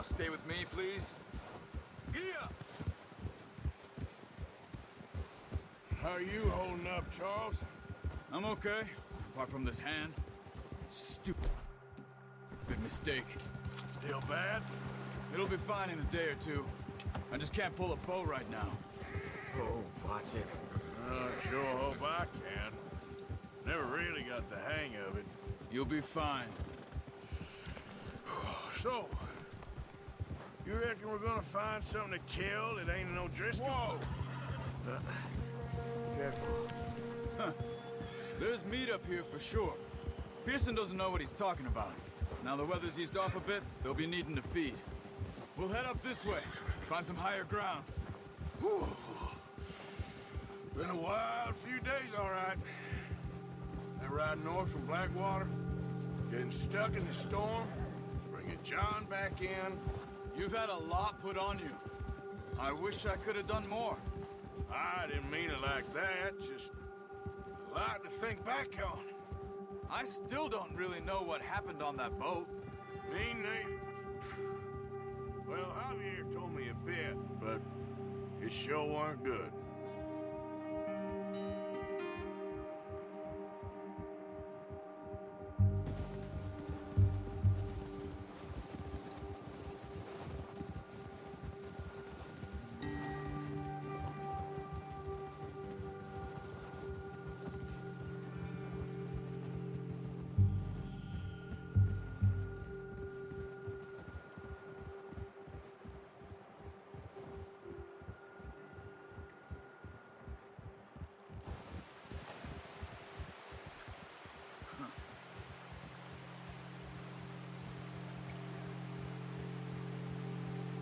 stay with me, please? Yeah. How are you holding up, Charles? I'm okay, apart from this hand. Stupid. Big mistake. Still bad? It'll be fine in a day or two. I just can't pull a bow right now. Oh, watch it. Sure hope I can. Never really got the hang of it. You'll be fine. So, you reckon we're gonna find something to kill that ain't no Driscoll? Whoa! Careful. There's meat up here for sure. Pearson doesn't know what he's talking about. Now the weather's eased off a bit, they'll be needing to feed. We'll head up this way, find some higher ground. Whew. Been a wild few days, all right. That ride north from Blackwater, getting stuck in the storm, bringing John back in. You've had a lot put on you. I wish I could have done more. I didn't mean it like that, just a lot to think back on. I still don't really know what happened on that boat. Me neither. Well, Javier told me a bit, but it sure weren't good.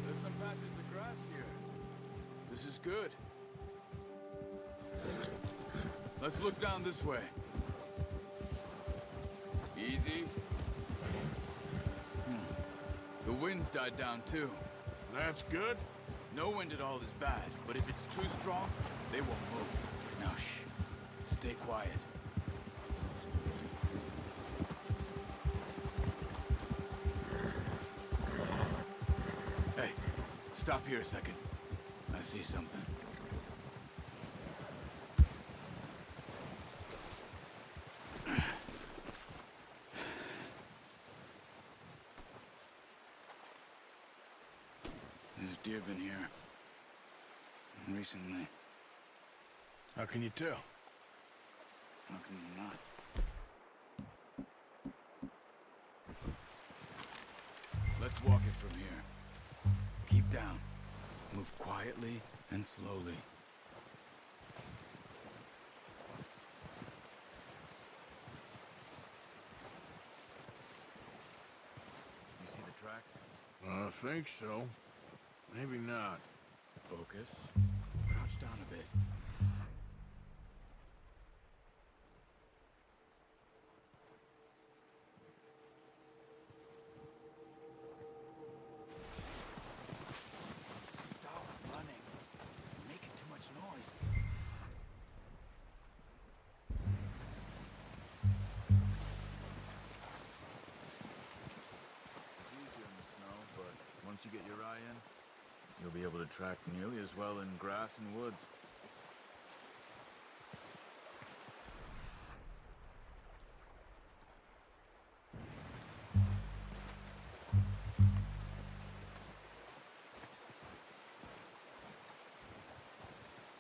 There's some patches of grass here. This is good. Let's look down this way. Easy. The wind's died down too. That's good. No wind at all is bad, but if it's too strong, they won't move. Now shh. Stay quiet. Hey, stop here a second. I see something. There's deer been here. Recently. How can you tell? How can you not? Let's walk it from here. Keep down. Move quietly and slowly. You see the tracks? I think so. Maybe not. Focus. Crouch down a bit. Stop running. You're making too much noise. It's easier in the snow, but once you get your eye in, you'll be able to track nearly as well in grass and woods.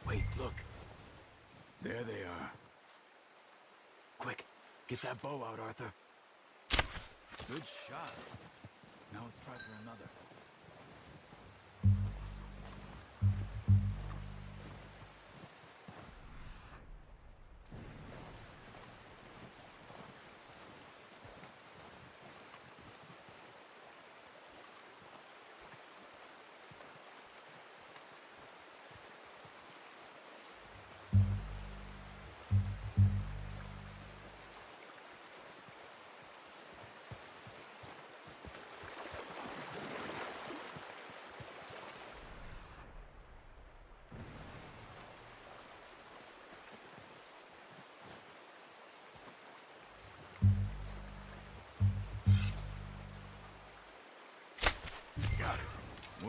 Wait, look. There they are. Quick, get that bow out, Arthur. Good shot. Now let's try for another.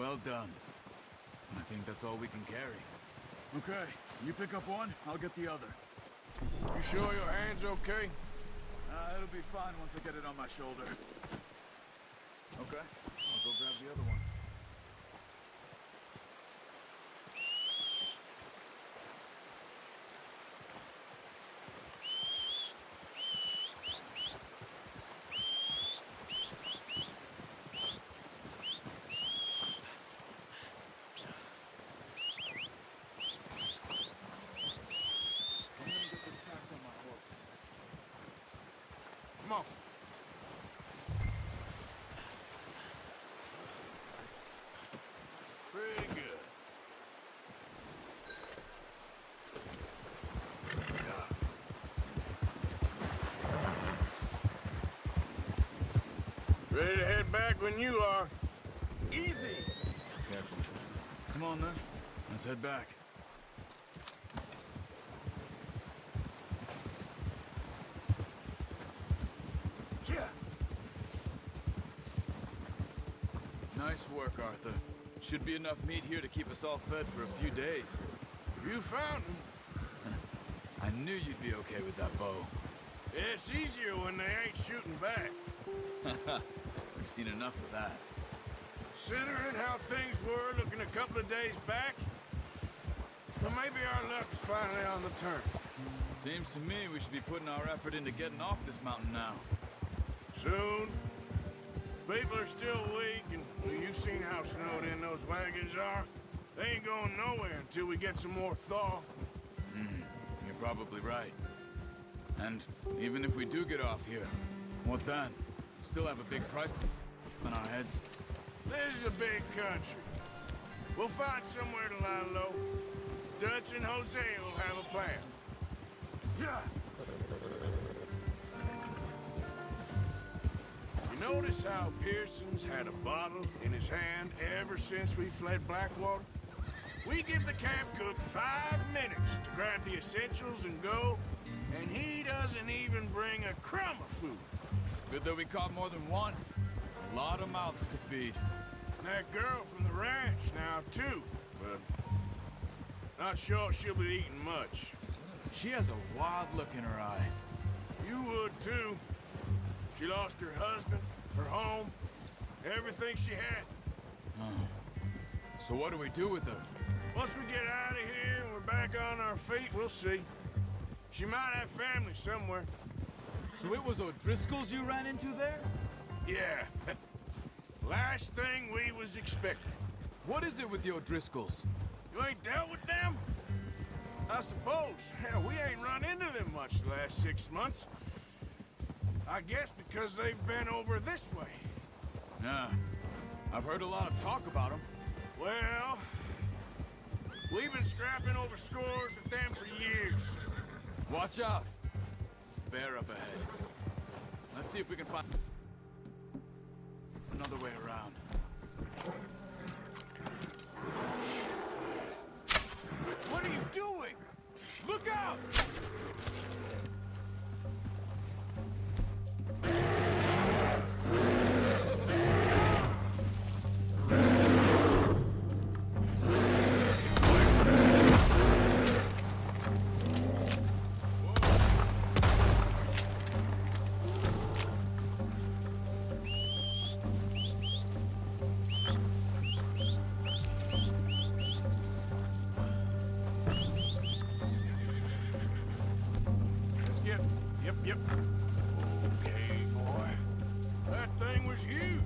Well done. I think that's all we can carry. Okay, you pick up one, I'll get the other. You sure your hand's okay? It'll be fine once I get it on my shoulder. Okay, I'll go grab the other one. Come on. Pretty good. Ready to head back when you are. Easy! Careful. Come on, then. Let's head back. Yeah. Nice work, Arthur. Should be enough meat here to keep us all fed for a few days. You found him. I knew you'd be okay with that bow. It's easier when they ain't shooting back. We've seen enough of that. Considering how things were looking a couple of days back, well, maybe our luck is finally on the turn. Seems to me we should be putting our effort into getting off this mountain now. Soon. People are still weak, and well, you've seen how snowed in those wagons are. They ain't going nowhere until we get some more thaw. You're probably right. And even if we do get off here, what then? We still have a big price on our heads. This is a big country. We'll find somewhere to lie low. Dutch and Jose will have a plan. Yeah. You notice how Pearson's had a bottle in his hand ever since we fled Blackwater? We give the camp cook 5 minutes to grab the essentials and go, and he doesn't even bring a crumb of food. Good that we caught more than one. A lot of mouths to feed. And that girl from the ranch now, too, but not sure she'll be eating much. She has a wild look in her eye. You would, too. She lost her husband, her home, everything she had. So what do we do with her? Once we get out of here and we're back on our feet, we'll see. She might have family somewhere. So it was O'Driscoll's you ran into there? Yeah. Last thing we was expecting. What is it with the O'Driscolls? You ain't dealt with them? I suppose. Hell, we ain't run into them much the last 6 months. I guess because they've been over this way. Yeah. I've heard a lot of talk about them. Well, we've been scrapping over scores with them for years. Watch out. Bear up ahead. Let's see if we can find another way around. What are you doing? Look out! Yep. Okay, boy. That thing was huge.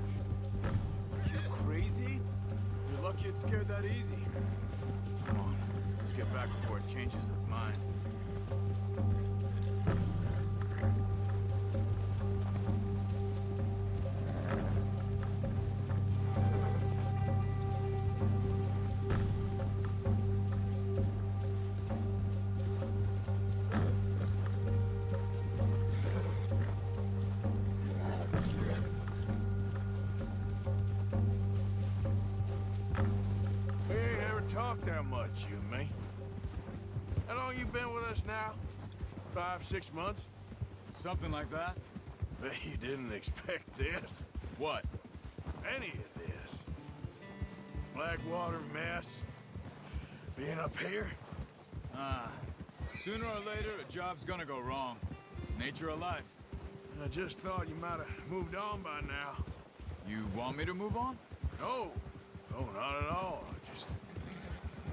Are you crazy? You're lucky it scared that easy. Come on, let's get back before it changes its mind. Talk that much, you and me. How long you been with us now? 5, 6 months? Something like that? Bet you didn't expect this. What? Any of this. Blackwater mess. Being up here? Sooner or later, a job's gonna go wrong. Nature of life. I just thought you might have moved on by now. You want me to move on? No. No, not at all.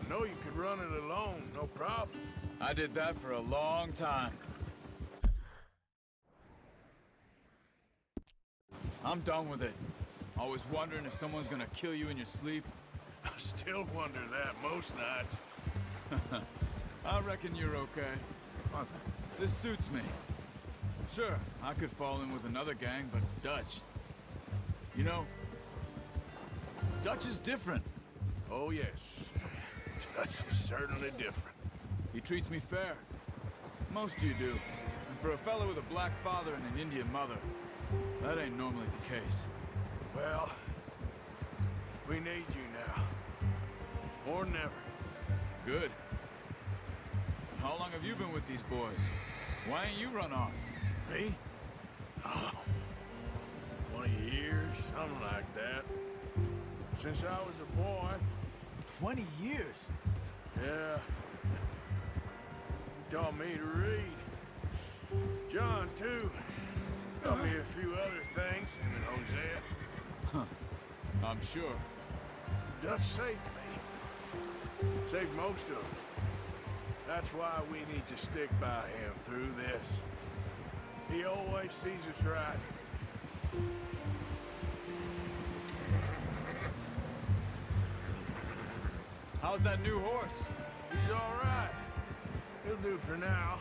I know you could run it alone, no problem. I did that for a long time. I'm done with it. Always wondering if someone's gonna kill you in your sleep. I still wonder that most nights. I reckon you're okay. Arthur, this suits me. Sure, I could fall in with another gang, but Dutch... You know, Dutch is different. Oh, yes. Dutch is certainly different. He treats me fair. Most of you do. And for a fellow with a black father and an Indian mother, that ain't normally the case. Well, we need you now. Or never. Good. How long have you been with these boys? Why ain't you run off? Me? Oh, 20 years, something like that. Since I was a boy. 20 years? Yeah. He taught me to read. John, too. Taught me a few other things, him and Hosea. I'm sure. Dutch saved me. Saved most of us. That's why we need to stick by him through this. He always sees us right. How's that new horse? He's all right. He'll do for now.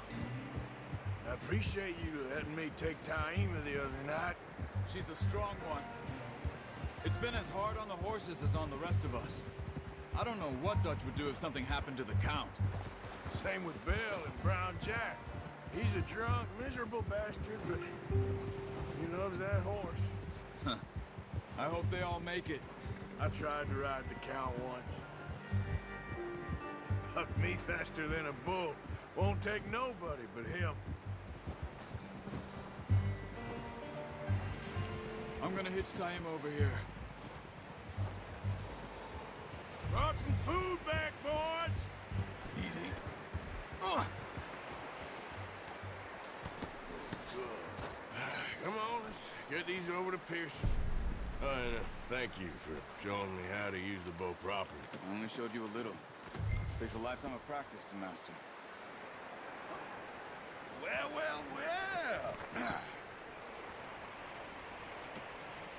I appreciate you letting me take Taima the other night. She's a strong one. It's been as hard on the horses as on the rest of us. I don't know what Dutch would do if something happened to the Count. Same with Bill and Brown Jack. He's a drunk, miserable bastard, but he loves that horse. I hope they all make it. I tried to ride the Count once. Bucked me faster than a bull. Won't take nobody but him. I'm gonna hitch Taima over here. Brought some food back, boys! Easy. Come on, let's get these over to Pearson. And thank you for showing me how to use the bow properly. I only showed you a little. Takes a lifetime of practice to master. Well, well, well!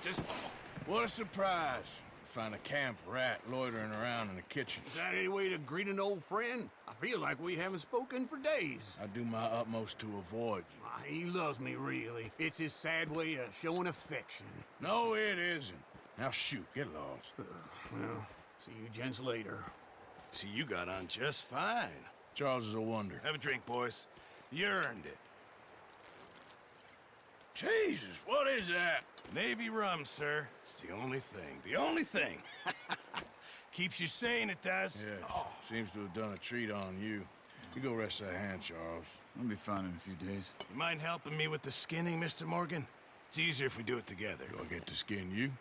Just what a surprise. Find a camp rat loitering around in the kitchen. Is that any way to greet an old friend? I feel like we haven't spoken for days. I do my utmost to avoid you. He loves me, really. It's his sad way of showing affection. No, it isn't. Now shoot, get lost. Well, see you gents later. See, you got on just fine. Charles is a wonder. Have a drink, boys. You earned it. Jesus, what is that? Navy rum, sir. It's the only thing. The only thing. Keeps you sane, it does. Yes, seems to have done a treat on you. You go rest that hand, Charles. I'll be fine in a few days. You mind helping me with the skinning, Mr. Morgan? It's easier if we do it together. Do I get to skin you?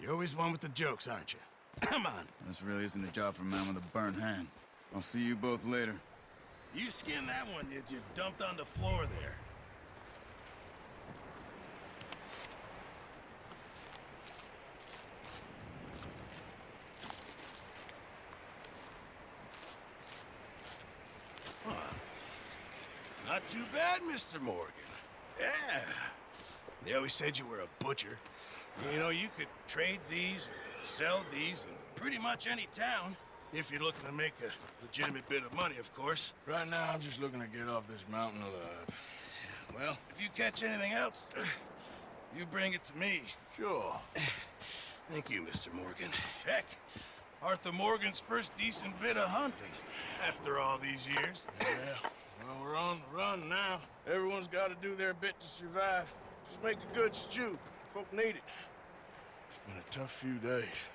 You're always one with the jokes, aren't you? Come on. This really isn't a job for a man with a burnt hand. I'll see you both later. You skinned that one you dumped on the floor there. Not too bad, Mr. Morgan. Yeah. They always said you were a butcher. You know, you could trade these or sell these in pretty much any town. If you're looking to make a legitimate bit of money, of course. Right now, I'm just looking to get off this mountain alive. Well, if you catch anything else, you bring it to me. Sure. Thank you, Mr. Morgan. Heck, Arthur Morgan's first decent bit of hunting after all these years. Yeah. Well, we're on the run now. Everyone's got to do their bit to survive. Just make a good stew. Folk need it. It's been a tough few days.